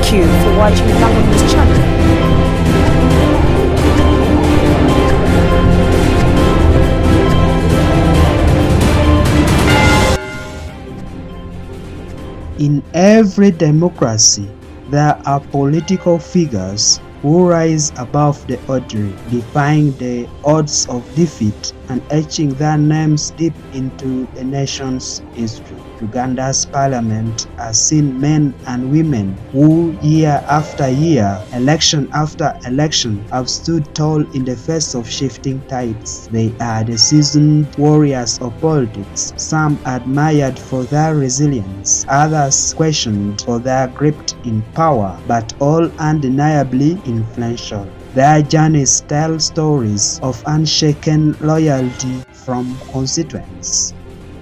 Thank you for watching Lango News channel. In every democracy, there are political figures who rise above the ordinary, defying the odds of defeat and etching their names deep into the nation's history. Uganda's parliament has seen men and women who, year after year, election after election, have stood tall in the face of shifting tides. They are the seasoned warriors of politics, some admired for their resilience, others questioned for their grip in power, but all undeniably influential. Their journeys tell stories of unshaken loyalty from constituents,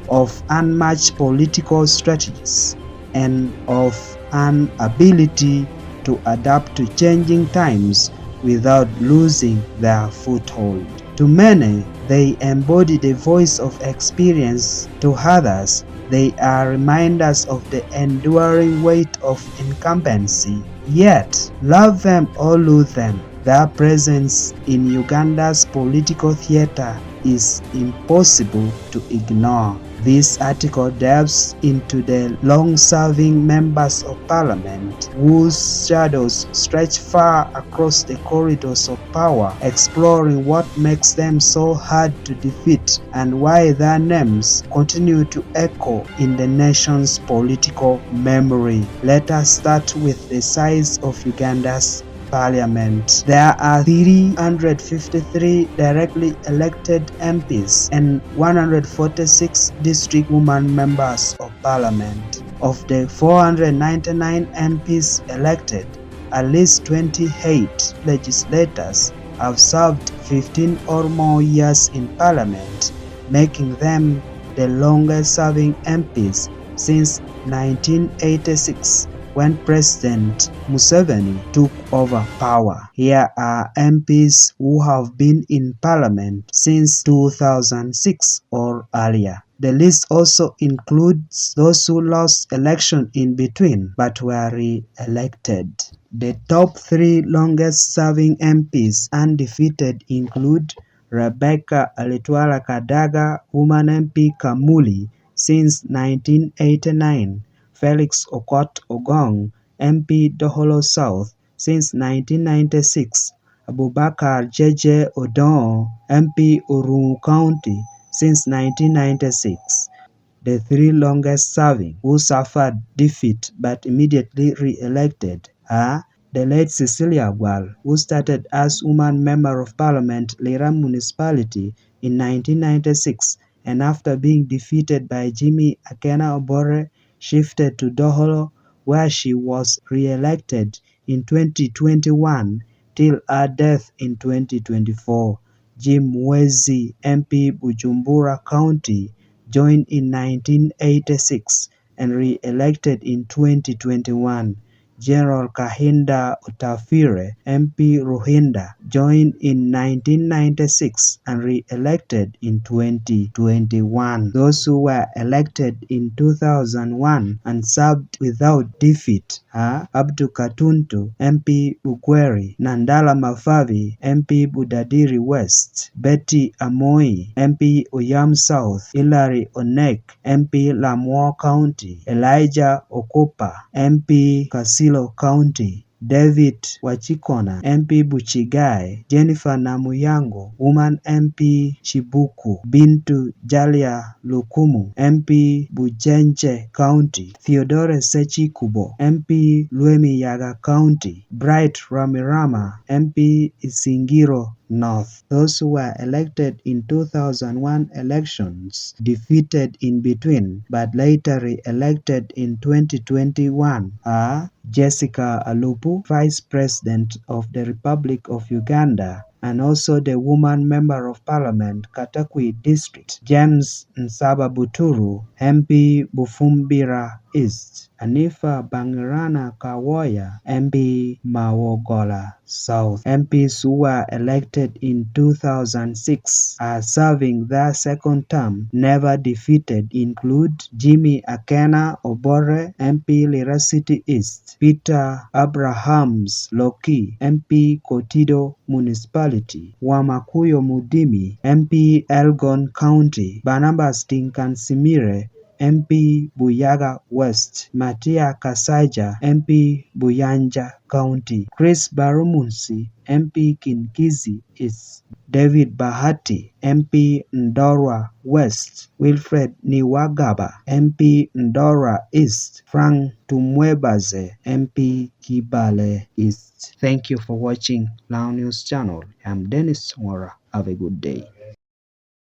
of unmatched political strategies, and of an ability to adapt to changing times without losing their foothold. To many, they embody the voice of experience. To others, they are reminders of the enduring weight of incumbency. Yet, love them or lose them, their presence in Uganda's political theater is impossible to ignore. This article delves into the long-serving members of parliament whose shadows stretch far across the corridors of power, exploring what makes them so hard to defeat and why their names continue to echo in the nation's political memory. Let us start with the size of Uganda's Parliament. There are 353 directly elected MPs and 146 district women members of parliament. Of the 499 MPs elected, at least 28 legislators have served 15 or more years in parliament, making them the longest-serving MPs since 1986. When President Museveni took over power. Here are MPs who have been in parliament since 2006 or earlier. The list also includes those who lost election in between but were re-elected. The top 3 longest-serving MPs undefeated include Rebecca Alitwala Kadaga, woman MP Kamuli since 1989. Felix Okot Ogong, MP Doholo South since 1996, Abubakar Jeje Odon, MP Oru County since 1996. The 3 longest serving who suffered defeat but immediately re-elected are the late Cecilia Gwal, who started as woman member of parliament Lira municipality in 1996 and after being defeated by Jimmy Akena Obore, shifted to Doholo, where she was re-elected in 2021 till her death in 2024. Jim Mwezi, MP Bujumbura County, joined in 1986 and re-elected in 2021. General Kahinda Otafire, MP Ruhinda, joined in 1996 and re-elected in 2021. Those who were elected in 2001 and served without defeat are Abdu Katuntu, MP Bugweri, Nandala Mafavi, MP Budadiri West, Betty Amoi, MP Oyam South, Hilary Onek, MP Lamwo County, Elijah Okopa, MP Kasilo County, David Wachikona, MP Buchigai, Jennifer Namuyango, woman MP Chibuku, Bintu Jalia Lukumu, MP Bujenje County, Theodore Sechikubo, MP Luemi Yaga County, Bright Ramirama, MP Isingiro North. Those who were elected in 2001 elections, defeated in between, but later re-elected in 2021 are Jessica Alupu, Vice President of the Republic of Uganda, and also the woman member of parliament Katakwi District, James Nsaba Buturu, MP Bufumbira East, Anifa Bangirana Kawoya, MP Mawogola South. MPs who were elected in 2006 are serving their second term, never defeated, include Jimmy Akena Obore, MP Lira City East, Peter Abrahams Loki, MP Kotido Municipality, Wamakuyo Mudimi, MP Elgon County, Barnabas Tinkansimire, MP Buyaga West, Matia Kasaija, MP Buyanja County, Chris Barumunsi, MP Kinkizi East, David Bahati, MP Ndorwa West, Wilfred Niwagaba, MP Ndorwa East, Frank Tumwebaze, MP Kibale East. Thank you for watching Now News Channel. I'm Denish ONGORA. Have a good day.